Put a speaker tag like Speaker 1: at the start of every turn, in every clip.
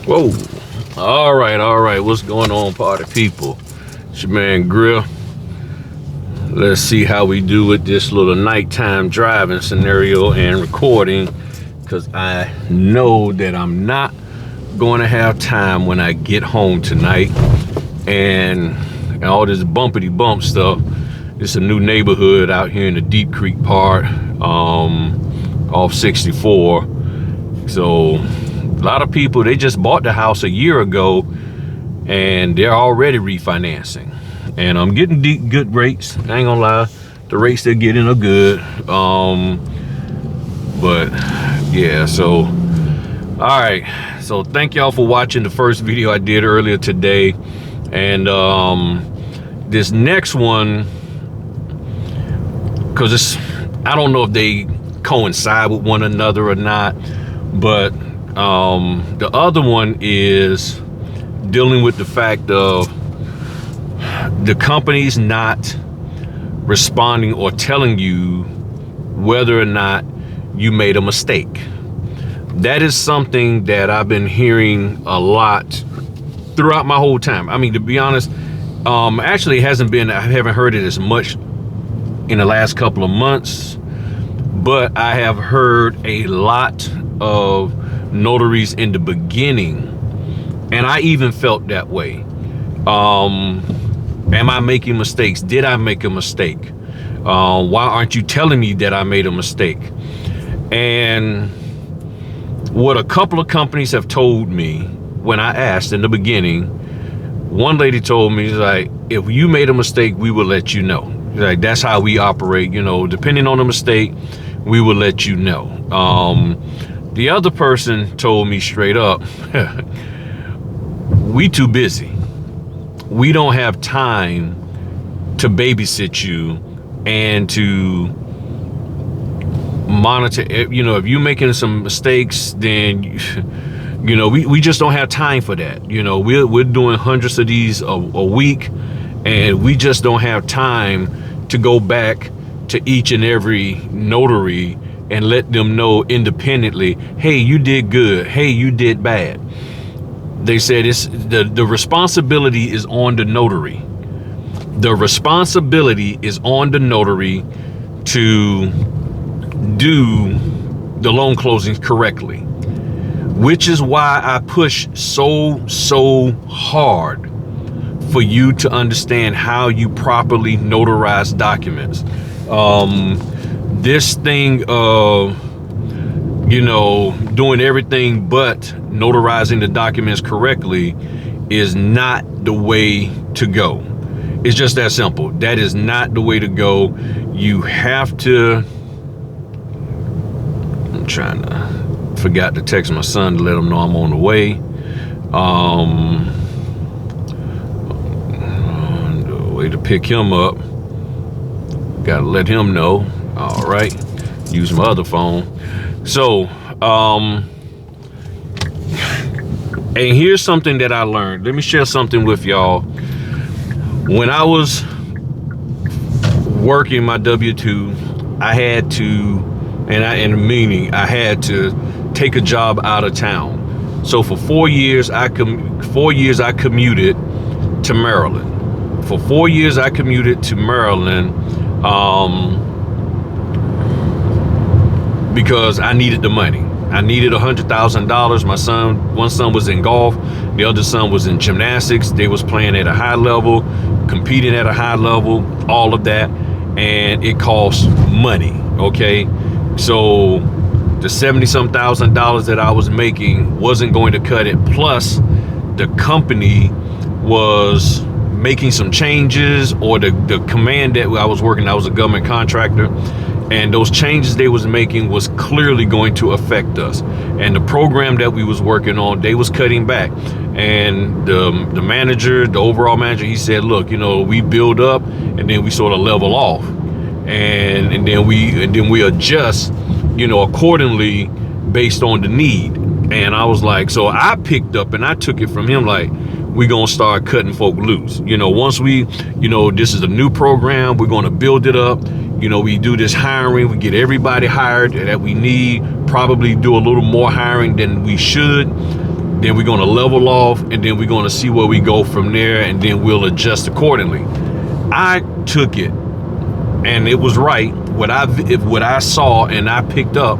Speaker 1: Whoa. All right. What's going on, party people? It's your man Grill. Let's see how we do with this little nighttime driving scenario and recording, because I know that I'm not going to have time when I get home tonight. And all this bumpity bump stuff. It's a new neighborhood out here in the Deep Creek part, off 64. So a lot of people, they just bought the house a year ago and they're already refinancing. And I'm getting good rates. I ain't gonna lie, the rates they're getting are good. But yeah, so all right. So thank y'all for watching the first video I did earlier today. And this next one, because I don't know if they coincide with one another or not, but the other one is dealing with the fact of the company's not responding or telling you whether or not you made a mistake. That is something that I've been hearing a lot throughout my whole time. I mean, to be honest, actually I haven't heard it as much in the last couple of months, but I have heard a lot of notaries in the beginning, and I even felt that way. Am I making mistakes? Did I make a mistake? Why aren't you telling me that I made a mistake? And what a couple of companies have told me when I asked in the beginning, one lady told me, like, if you made a mistake, we will let you know. Like, that's how we operate, you know, depending on the mistake, we will let you know. The other person told me straight up, we too busy. We don't have time to babysit you and to monitor. You know, if you're making some mistakes, then you know, we just don't have time for that. You know, we're doing hundreds of these a week, and we just don't have time to go back to each and every notary and let them know independently, hey, you did good, hey, you did bad. They said it's the responsibility is on the notary. The responsibility is on the notary to do the loan closings correctly, which is why I push so hard for you to understand how you properly notarize documents. This thing of, you know, doing everything but notarizing the documents correctly is not the way to go. It's just that simple. That is not the way to go. You have to, I'm trying to, forgot to text my son to let him know I'm on the way. The way to pick him up, gotta let him know. All right, use my other phone. So, and here's something that I learned. Let me share something with y'all. When I was working my W-2, I had to, I had to take a job out of town. So for 4 years, I commuted to Maryland. For 4 years, I commuted to Maryland, because I needed the money. I needed $100,000. One son was in golf, the other son was in gymnastics. They was playing at a high level, competing at a high level, all of that, and it costs money. Okay, so the $70-some thousand that I was making wasn't going to cut it. Plus, the company was making some changes, or the command that I was working, I was a government contractor, and those changes they was making was clearly going to affect us. And the program that we was working on, they was cutting back. And the manager, the overall manager, he said, look, you know, we build up and then we sort of level off, and then we adjust, you know, accordingly based on the need. And I was like, so I picked up and I took it from him, like, we're gonna start cutting folk loose. You know, once we, you know, this is a new program, we're gonna build it up. You know, we do this hiring, we get everybody hired that we need, probably do a little more hiring than we should. then we're going to level off, and then we're going to see where we go from there, and then we'll adjust accordingly. I took it, and it was right. What I saw and I picked up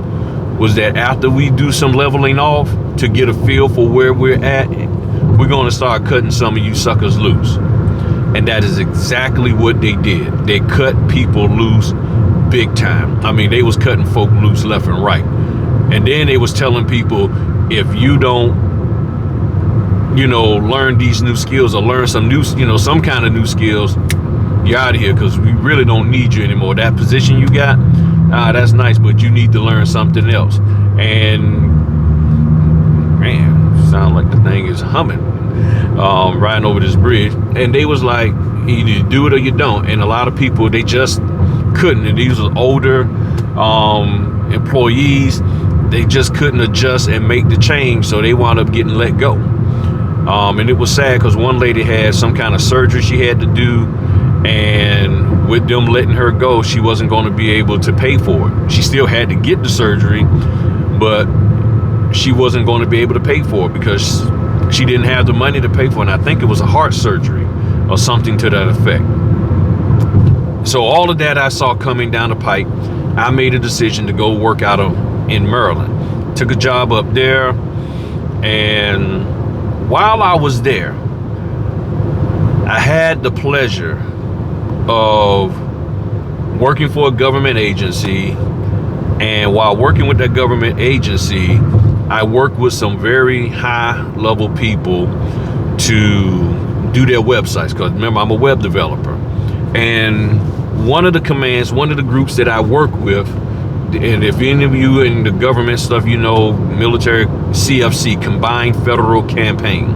Speaker 1: was that after we do some leveling off to get a feel for where we're at, we're going to start cutting some of you suckers loose. And that is exactly what they did. They cut people loose big time. I mean, they was cutting folk loose left and right. And then they was telling people, if you don't, learn these new skills or learn some new, some kind of new skills, you're out of here, because we really don't need you anymore. That position you got, that's nice, but you need to learn something else. And man, sound like the thing is humming, riding over this bridge. And they was like, either you do it or you don't. And a lot of people, they just couldn't. And these were older employees. They just couldn't adjust and make the change, so they wound up getting let go. And it was sad, because one lady had some kind of surgery she had to do, and with them letting her go, she wasn't going to be able to pay for it. She still had to get the surgery, but she wasn't going to be able to pay for it because she didn't have the money to pay for it. And I think it was a heart surgery or something to that effect. So all of that I saw coming down the pipe. I made a decision to go work out in Maryland. Took a job up there, and while I was there, I had the pleasure of working for a government agency. And while working with that government agency, I worked with some very high level people to do their websites, because remember, I'm a web developer. And one of the groups that I work with, and if any of you in the government stuff, military, CFC, Combined Federal Campaign.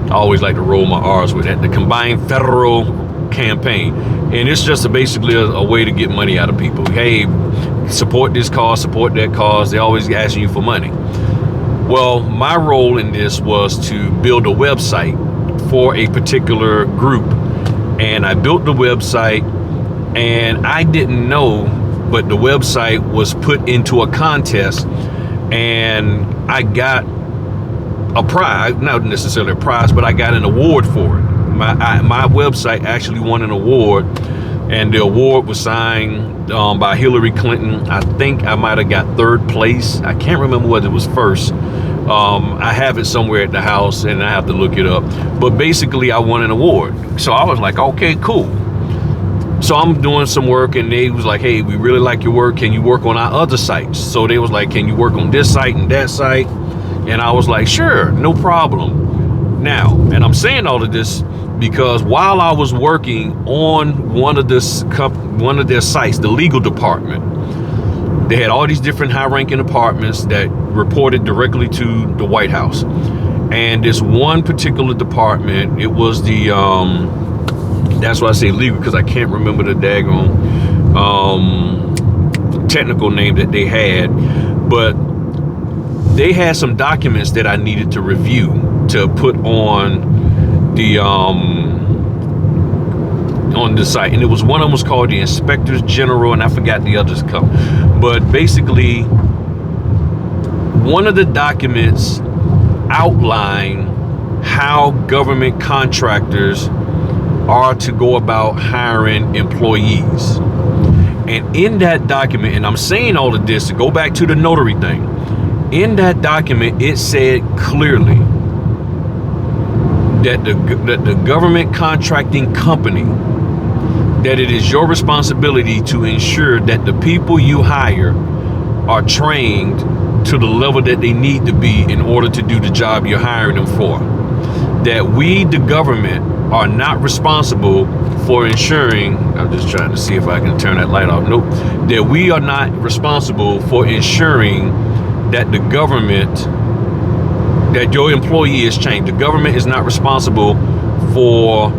Speaker 1: I always like to roll my R's with that. The Combined Federal Campaign. And it's just basically a way to get money out of people. Hey, support this cause, support that cause. They're always asking you for money. Well, my role in this was to build a website for a particular group. And I built the website, and I didn't know, but the website was put into a contest, and I got a prize, not necessarily a prize, but I got an award for it. My website actually won an award, and the award was signed by Hillary Clinton. I think I might have got third place. I can't remember whether it was first. I have it somewhere at the house, and I have to look it up. But basically, I won an award. So I was like, okay, cool. So I'm doing some work, and they was like, hey, we really like your work. Can you work on our other sites? So they was like, can you work on this site and that site? And I was like, sure, no problem. Now, and I'm saying all of this because while I was working on one of their sites, the legal department, they had all these different high-ranking departments that reported directly to the White House. And this one particular department, it was the, that's why I say legal, because I can't remember the daggone technical name that they had, but they had some documents that I needed to review to put on the site, and it was one of them was called the Inspectors General, and I forgot the others come. But basically, one of the documents outline how government contractors are to go about hiring employees. And in that document, and I'm saying all of this to go back to the notary thing, in that document, it said clearly that the government contracting company, that it is your responsibility to ensure that the people you hire are trained to the level that they need to be in order to do the job you're hiring them for. That we, the government, are not responsible for ensuring, I'm just trying to see if I can turn that light off. Nope. That we are not responsible for ensuring that the government, that your employee is trained. The government is not responsible for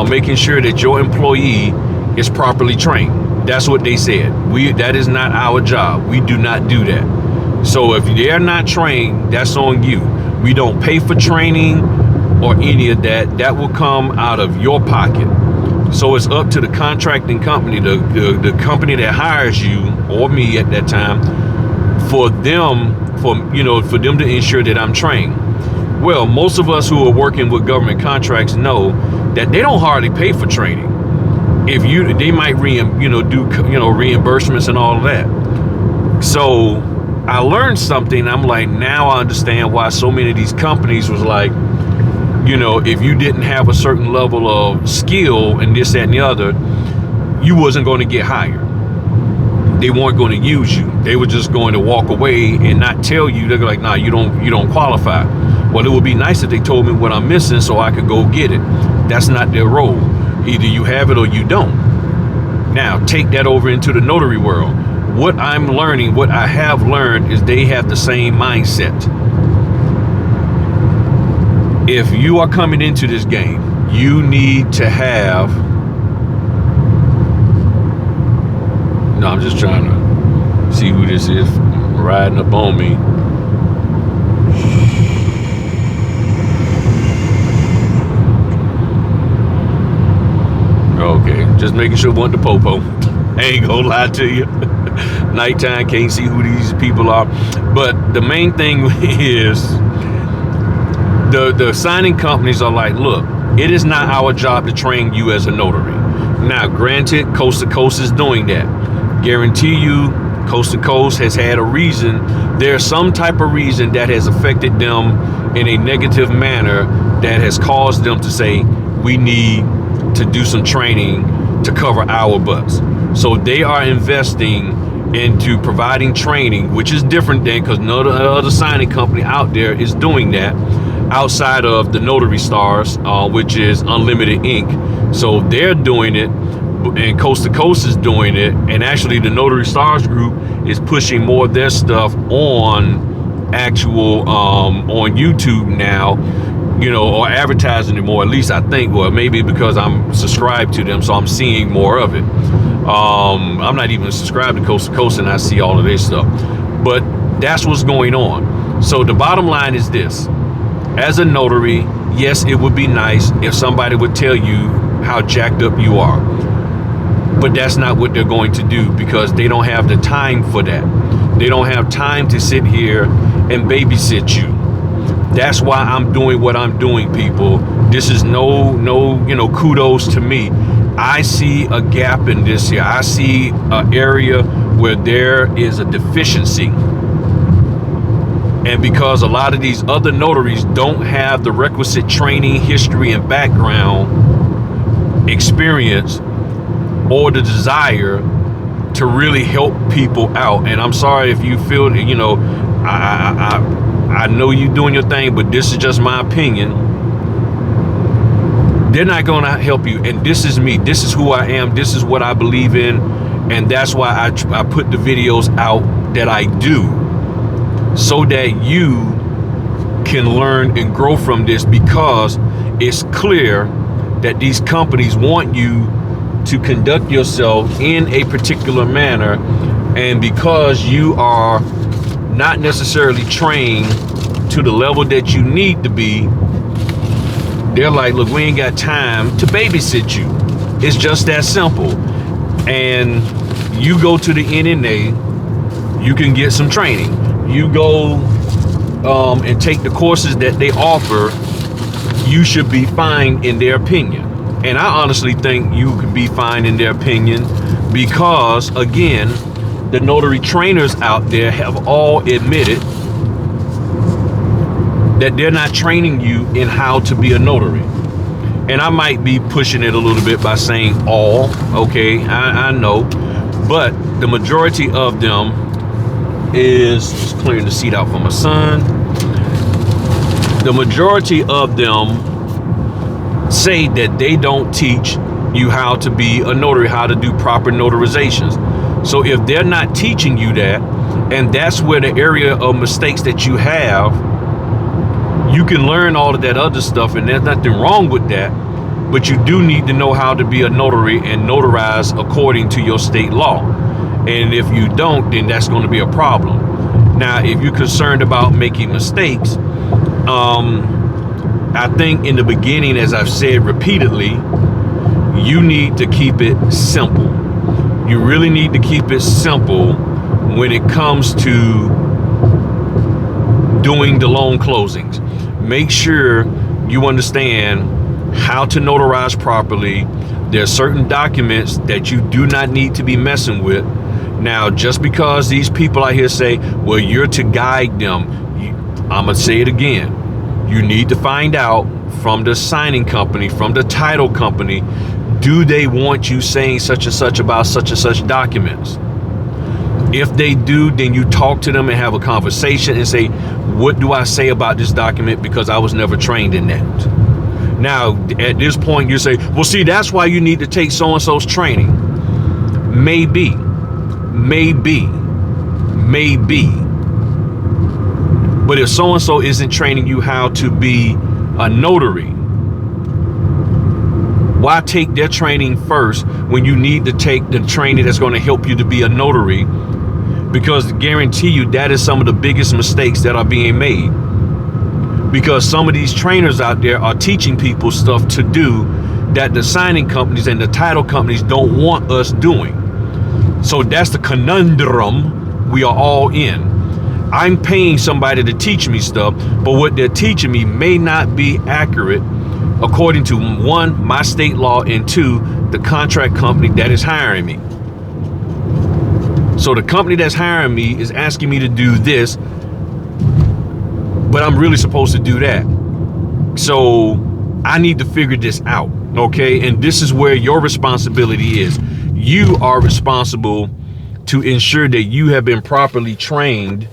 Speaker 1: making sure that your employee is properly trained. That's what they said. That is not our job. We do not do that. So if they're not trained, that's on you. We don't pay for training or any of that. That will come out of your pocket. So it's up to the contracting company, the company that hires you, or me at that time, for them, for them to ensure that I'm trained. Well, most of us who are working with government contracts know that they don't hardly pay for training. They might do reimbursements and all of that. So I learned something. I'm like, now I understand why so many of these companies was like, if you didn't have a certain level of skill and this, that, and the other, you wasn't going to get hired. They weren't going to use you. They were just going to walk away and not tell you. They're like, nah, you don't qualify. Well, it would be nice if they told me what I'm missing so I could go get it. That's not their role. Either you have it or you don't. Now, take that over into the notary world. What I have learned is they have the same mindset. If you are coming into this game, you need to have... No, I'm just trying to see who this is riding up on me. Okay, just making sure it wasn't the popo. I ain't gonna lie to you. Nighttime, can't see who these people are. But the main thing is the signing companies are like, look, it is not our job to train you as a notary. Now, granted, Coast to Coast is doing that. Guarantee you, Coast to Coast has had a reason. There's some type of reason that has affected them in a negative manner that has caused them to say, we need to do some training to cover our butts. So they are investing into providing training, which is different than, because no other signing company out there is doing that outside of the Notary Stars, which is Unlimited Inc. So they're doing it, and Coast to Coast is doing it, and actually the Notary Stars group is pushing more of their stuff on actual on YouTube now, or advertising it more, at least I think, or maybe because I'm subscribed to them, so I'm seeing more of it. I'm not even subscribed to Coast, and I see all of their stuff, but that's what's going on. So the bottom line is this: as a notary, yes, it would be nice if somebody would tell you how jacked up you are, but that's not what they're going to do, because they don't have the time for that. They don't have time to sit here and babysit you. That's why I'm doing what I'm doing, people. This is no kudos to me. I see a gap in this here. I see an area where there is a deficiency. And because a lot of these other notaries don't have the requisite training, history, and background experience or the desire to really help people out. And I'm sorry if you feel that, I know you're doing your thing, but this is just my opinion. They're not going to help you. And this is me. This is who I am. This is what I believe in. And that's why I put the videos out that I do, so that you can learn and grow from this, because it's clear that these companies want you to conduct yourself in a particular manner. And because you are not necessarily trained to the level that you need to be, they're like, look, we ain't got time to babysit you. It's just that simple. And you go to the NNA, you can get some training. You go and take the courses that they offer, you should be fine in their opinion. And I honestly think you can be fine in their opinion, because again, the notary trainers out there have all admitted that they're not training you in how to be a notary. And I might be pushing it a little bit by saying all, okay, I know, but the majority of them is just clearing the seat out for my son. The majority of them say that they don't teach you how to be a notary, how to do proper notarizations. So if they're not teaching you that, and that's where the area of mistakes that you have, you can learn all of that other stuff, and there's nothing wrong with that, but you do need to know how to be a notary and notarize according to your state law. And if you don't, then that's going to be a problem. Now, if you're concerned about making mistakes, I think in the beginning, as I've said repeatedly, you need to keep it simple. You really need to keep it simple when it comes to doing the loan closings. Make sure you understand how to notarize properly. There are certain documents that you do not need to be messing with. Now, just because these people out here say, well, you're to guide them, I'm going to say it again. You need to find out from the signing company, from the title company, do they want you saying such and such about such and such documents? If they do, then you talk to them and have a conversation and say, what do I say about this document? Because I was never trained in that. Now, at this point, you say, well, see, that's why you need to take so-and-so's training. Maybe. But if so-and-so isn't training you how to be a notary, why take their training first when you need to take the training that's going to help you to be a notary? Because I guarantee you that is some of the biggest mistakes that are being made. Because some of these trainers out there are teaching people stuff to do that the signing companies and the title companies don't want us doing. So that's the conundrum we are all in. I'm paying somebody to teach me stuff, but what they're teaching me may not be accurate according to, one, my state law, and two, the contract company that is hiring me. So the company that's hiring me is asking me to do this, but I'm really supposed to do that. So I need to figure this out, okay? And this is where your responsibility is. You are responsible to ensure that you have been properly trained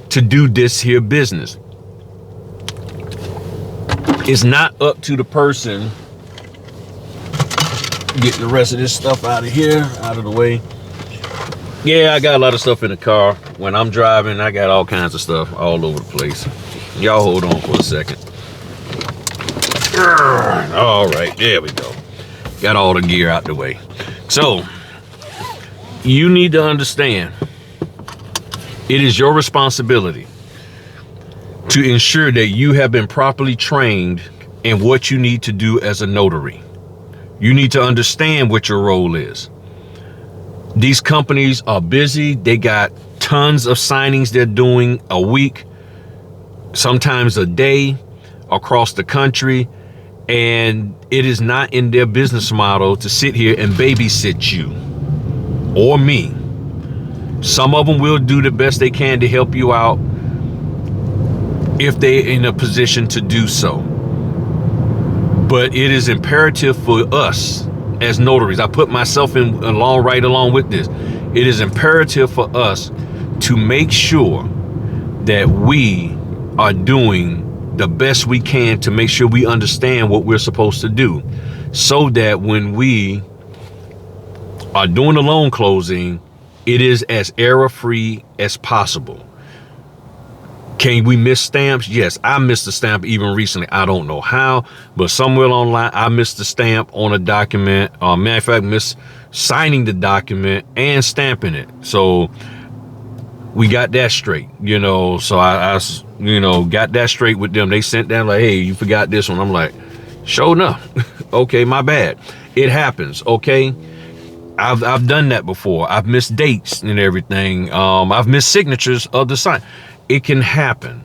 Speaker 1: to do this here business. It's not up to the person. Get the rest of this stuff out of here, out of the way. Yeah, I got a lot of stuff in the car. When I'm driving, I got all kinds of stuff all over the place. Y'all hold on for a second. All right, there we go. Got all the gear out the way. So, you need to understand, it is your responsibility to ensure that you have been properly trained in what you need to do as a notary. You need to understand what your role is. These companies are busy. They got tons of signings they're doing a week, sometimes a day, across the country. And it is not in their business model to sit here and babysit you or me. Some of them will do the best they can to help you out if they're in a position to do so. But it is imperative for us as notaries, I put myself in right along with this. It is imperative for us to make sure that we are doing the best we can to make sure we understand what we're supposed to do, so that when we are doing the loan closing, it is as error-free as possible. Can we miss stamps? Yes, I missed a stamp even recently. I don't know how, but somewhere online, I missed a stamp on a document. Matter of fact, missed signing the document and stamping it. So we got that straight, So I got that straight with them. They sent down like, hey, you forgot this one. I'm like, sure enough. Okay, my bad. It happens, okay? I've done that before. I've missed dates and everything. I've missed signatures of the sign. It can happen,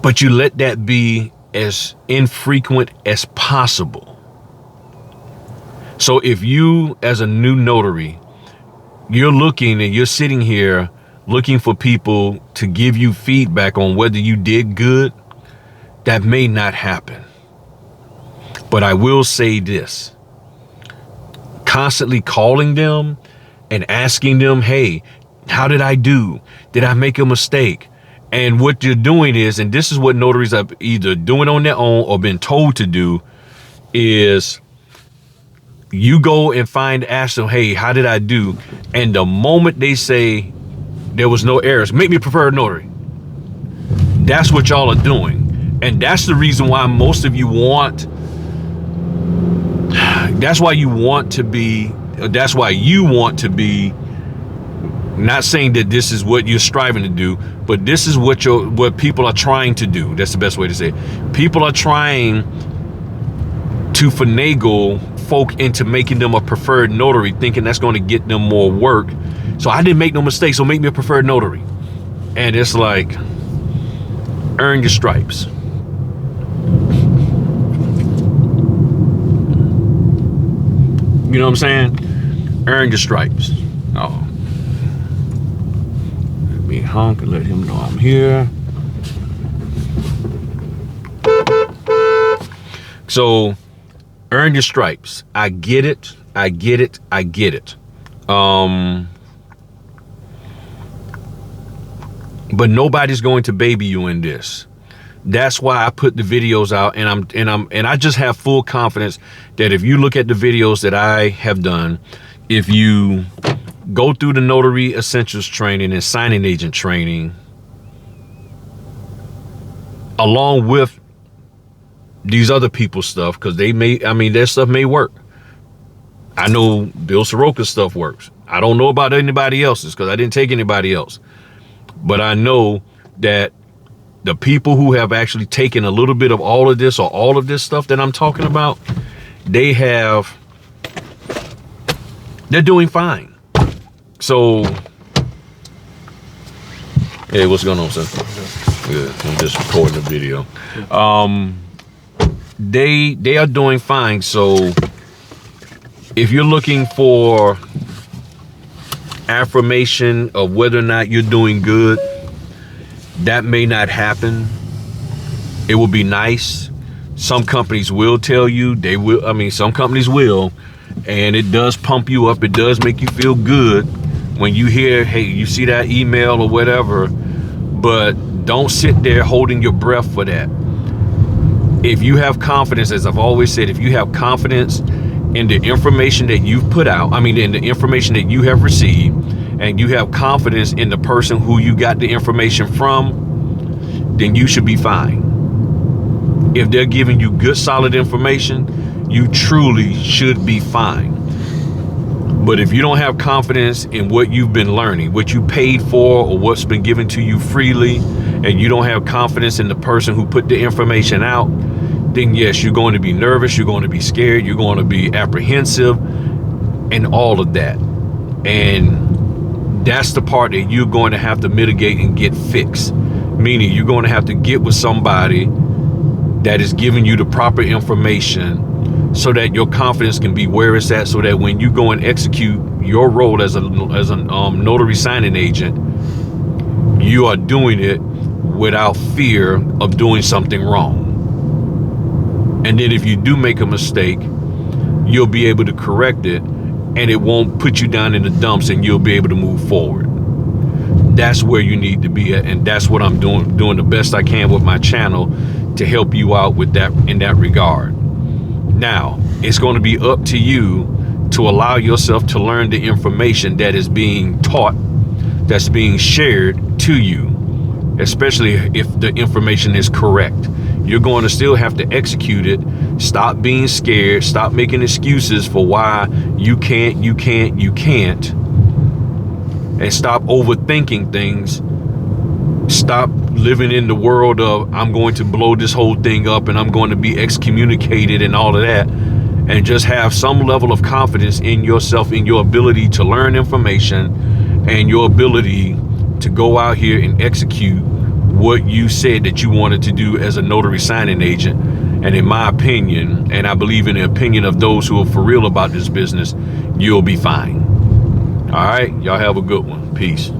Speaker 1: but you let that be as infrequent as possible. So if you, as a new notary, you're looking and you're sitting here looking for people to give you feedback on whether you did good, that may not happen. But I will say this, constantly calling them and asking them, hey, how did I do? Did I make a mistake? And what you're doing is, and this is what notaries are either doing on their own or been told to do, is you go and ask them, hey, how did I do? And the moment they say there was no errors, make me a preferred notary. That's what y'all are doing. And that's the reason why most of you want, that's why you want to be, not saying that this is what you're striving to do, but this is what people are trying to do. That's the best way to say it. People are trying to finagle folk into making them a preferred notary, thinking that's going to get them more work So I didn't make no mistakes, so make me a preferred notary. And it's like, earn your stripes. You know what I'm saying? Earn your stripes. Oh. Let me honk and let him know I'm here. So, earn your stripes. I get it. I get it. I get it. But nobody's going to baby you in this. That's why I put the videos out, and I just have full confidence that if you look at the videos that I have done, if you go through the Notary Essentials training and signing agent training, along with these other people's stuff, because their stuff may work. I know Bill Soroka's stuff works. I don't know about anybody else's because I didn't take anybody else. But I know that the people who have actually taken a little bit of all of this or all of this stuff that I'm talking about, they're doing fine. So, hey, what's going on, son? Good. I'm just recording the video. They are doing fine. So if you're looking for affirmation of whether or not you're doing good, that may not happen. It will be nice. Some companies will tell you, they will. I mean, some companies will, and it does pump you up. It does make you feel good when you hear, hey, you see that email or whatever, but don't sit there holding your breath for that. If you have confidence, as I've always said, if you have confidence in the information that you've put out, in the information that you have received, and you have confidence in the person who you got the information from, then you should be fine. If they're giving you good, solid information, you truly should be fine. But if you don't have confidence in what you've been learning, what you paid for, or what's been given to you freely, and you don't have confidence in the person who put the information out, then yes, you're going to be nervous, you're going to be scared, you're going to be apprehensive, and all of that. And that's the part that you're going to have to mitigate and get fixed. Meaning you're going to have to get with somebody that is giving you the proper information so that your confidence can be where it's at, so that when you go and execute your role as a notary signing agent, you are doing it without fear of doing something wrong. And then if you do make a mistake, you'll be able to correct it, and it won't put you down in the dumps, and you'll be able to move forward. That's where you need to be at, and that's what I'm doing the best I can with my channel to help you out with that, in that regard. Now, it's going to be up to you to allow yourself to learn the information that is being taught, that's being shared to you, especially if the information is correct. You're going to still have to execute it. Stop being scared. Stop making excuses for why you can't. And stop overthinking things. Stop living in the world of, I'm going to blow this whole thing up and I'm going to be excommunicated and all of that. And just have some level of confidence in yourself, in your ability to learn information and your ability to go out here and execute what you said that you wanted to do as a notary signing agent. And in my opinion, and I believe in the opinion of those who are for real about this business, you'll be fine. All right, y'all have a good one. Peace.